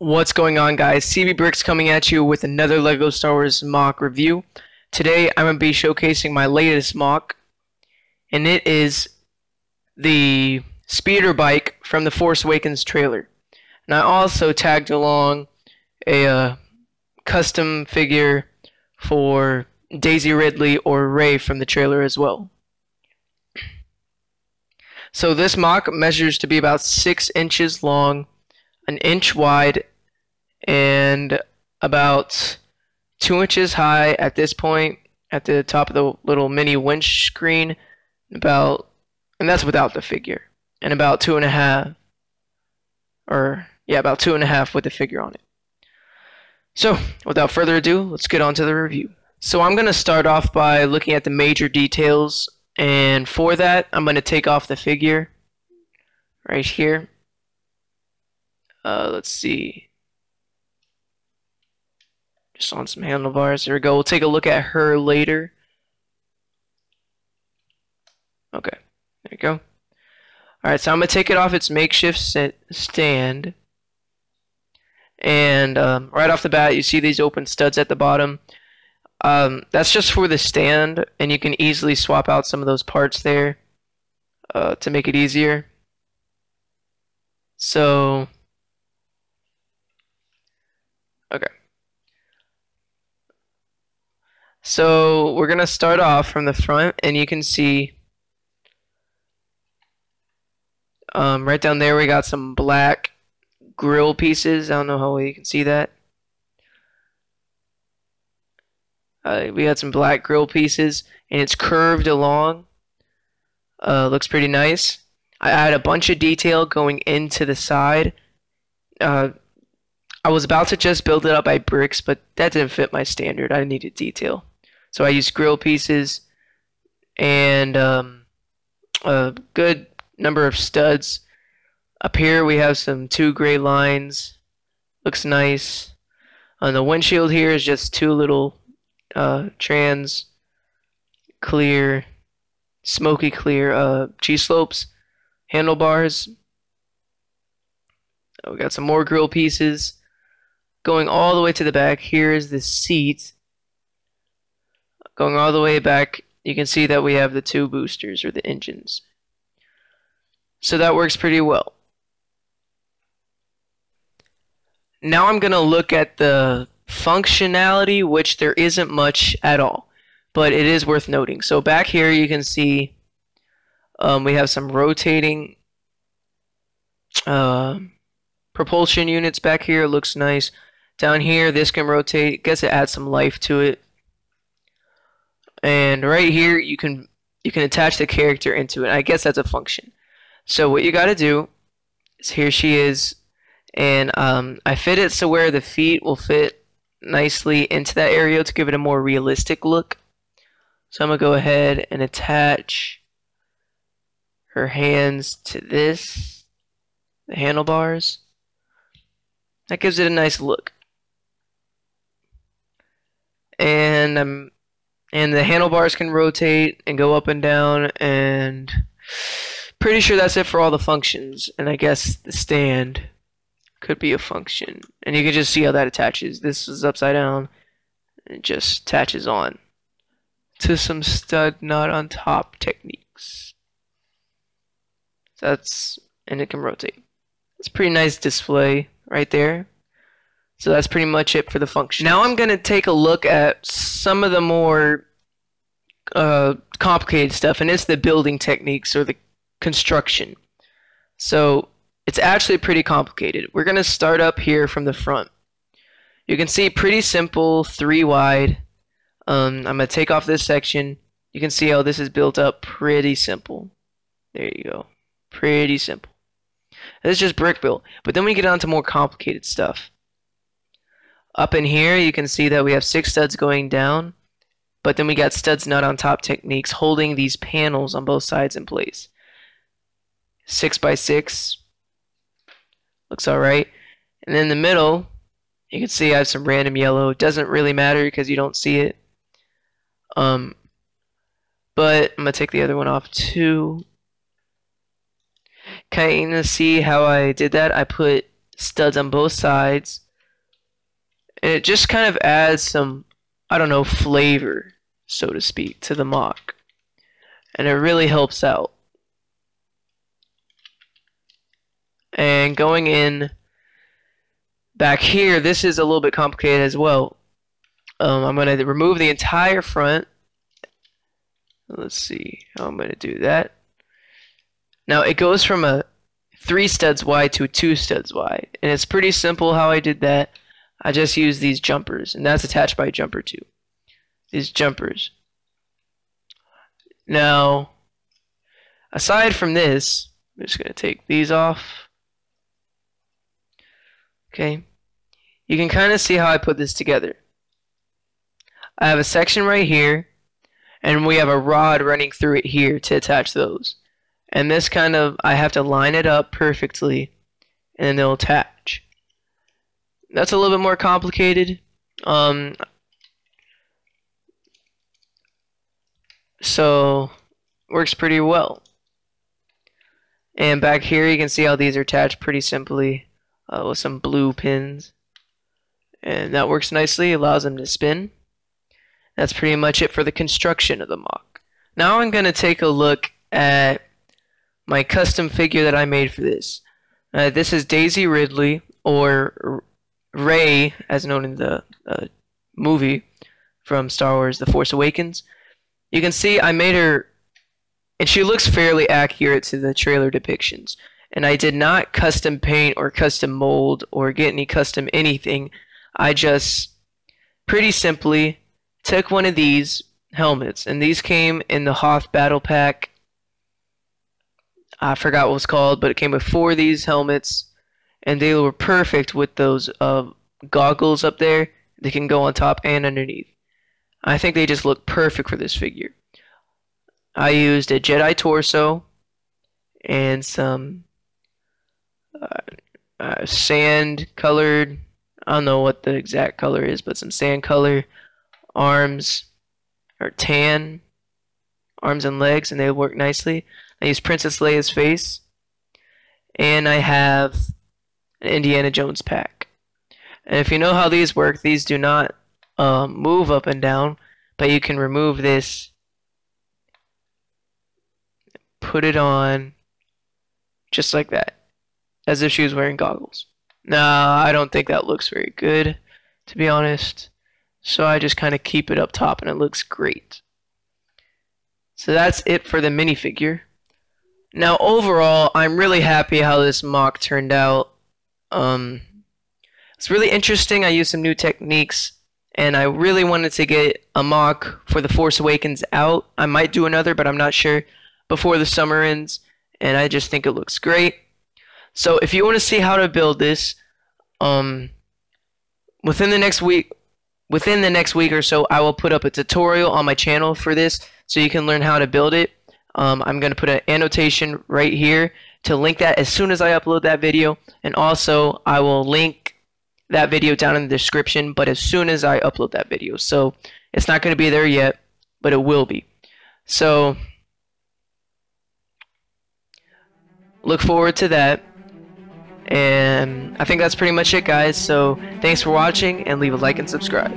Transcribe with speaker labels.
Speaker 1: What's going on, guys? CB Bricks coming at you with another LEGO Star Wars MOC review. Today I'm going to be showcasing my latest MOC, and it is the speeder bike from the Force Awakens trailer. And I also tagged along a custom figure for Daisy Ridley or Rey from the trailer as well. So this MOC measures to be about 6 inches long, an inch wide, and about 2 inches high at this point at the top of the little mini winch screen, and that's without the figure, and about 2.5, about 2.5 with the figure on it. So without further ado, let's get on to the review. So I'm going to start off by looking at the major details, and for that I'm going to take off the figure right here. Let's see, just on some handlebars. There we go. We'll take a look at her later. Okay, there you go. Alright, so I'm going to take it off its makeshift stand. And right off the bat, you see these open studs at the bottom. That's just for the stand, and you can easily swap out some of those parts there to make it easier. So, okay. So we're going to start off from the front, and you can see right down there we got some black grill pieces. I don't know how well you can see that. We got some black grill pieces, and it's curved along. Looks pretty nice. I had a bunch of detail going into the side. I was about to just build it up by bricks, but that didn't fit my standard. I needed detail. So I used grill pieces and a good number of studs. Up here we have some 2 gray lines. Looks nice. On the windshield here is just 2 little trans clear, smoky clear G-slopes handlebars. We got some more grill pieces. Going all the way to the back, here is the seat. Going all the way back, you can see that we have the 2 boosters, or the engines. So that works pretty well. Now I'm going to look at the functionality, which there isn't much at all, but it is worth noting. So back here you can see we have some rotating propulsion units back here. It looks nice. Down here this can rotate. Guess it adds some life to it. And right here you can attach the character into it. I guess that's a function. So what you got to do is, here she is, and I fit it so where the feet will fit nicely into that area to give it a more realistic look. So I'm going to go ahead and attach her hands to the handlebars. That gives it a nice look. And the handlebars can rotate and go up and down, and pretty sure that's it for all the functions. And I guess the stand could be a function, and you can just see how that attaches. This is upside down, and it just attaches on to some stud not on top techniques. So and it can rotate. It's a pretty nice display right there. So that's pretty much it for the function. Now I'm going to take a look at some of the more complicated stuff, and it's the building techniques, or the construction. So it's actually pretty complicated. We're going to start up here from the front. You can see pretty simple, 3 wide. I'm going to take off this section. You can see how this is built up pretty simple. There you go. Pretty simple. This is just brick built. But then we get on to more complicated stuff. Up in here you can see that we have 6 studs going down, but then we got studs not on top techniques holding these panels on both sides in place. 6 by 6 looks alright. And in the middle you can see I have some random yellow. It doesn't really matter because you don't see it. But I'm going to take the other one off too. Kind of see how I did that? I put studs on both sides. And it just kind of adds some, I don't know, flavor, so to speak, to the MOC. And it really helps out. And going in back here, this is a little bit complicated as well. I'm going to remove the entire front. Let's see how I'm going to do that. Now it goes from a 3 studs wide to a 2 studs wide. And it's pretty simple how I did that. I just used these jumpers, and that's attached by a jumper too. These jumpers. Now, aside from this, I'm just going to take these off. Okay. You can kind of see how I put this together. I have a section right here, and we have a rod running through it here to attach those. And this kind of, I have to line it up perfectly, and then they'll attach. That's a little bit more complicated. So, works pretty well. And back here you can see how these are attached pretty simply with some blue pins. And that works nicely, allows them to spin. That's pretty much it for the construction of the MOC. Now I'm going to take a look at my custom figure that I made for this. This is Daisy Ridley, or Rey, as known in the movie from Star Wars The Force Awakens. You can see I made her, and she looks fairly accurate to the trailer depictions. And I did not custom paint or custom mold or get any custom anything. I just pretty simply took one of these helmets, and these came in the Hoth Battle Pack. I forgot what it was called, but it came with 4 of these helmets, and they were perfect with those goggles up there. They can go on top and underneath. I think they just look perfect for this figure. I used a Jedi torso and some sand colored, I don't know what the exact color is, but some sand color arms, or tan arms and legs, and they work nicely. I used Princess Leia's face, and I have an Indiana Jones pack. And if you know how these work, these do not move up and down, but you can remove this, put it on just like that, as if she was wearing goggles. Nah, I don't think that looks very good, to be honest. So I just kind of keep it up top, and it looks great. So that's it for the minifigure. Now overall, I'm really happy how this MOC turned out. It's really interesting. I used some new techniques, and I really wanted to get a MOC for The Force Awakens out. I might do another, but I'm not sure, before the summer ends, and I just think it looks great. So if you want to see how to build this, within the next week or so, I will put up a tutorial on my channel for this, so you can learn how to build it. I'm going to put an annotation right here to link that as soon as I upload that video, and also I will link that video down in the description, but as soon as I upload that video. So it's not going to be there yet, but it will be. So look forward to that. And I think that's pretty much it, guys. So thanks for watching, and leave a like and subscribe.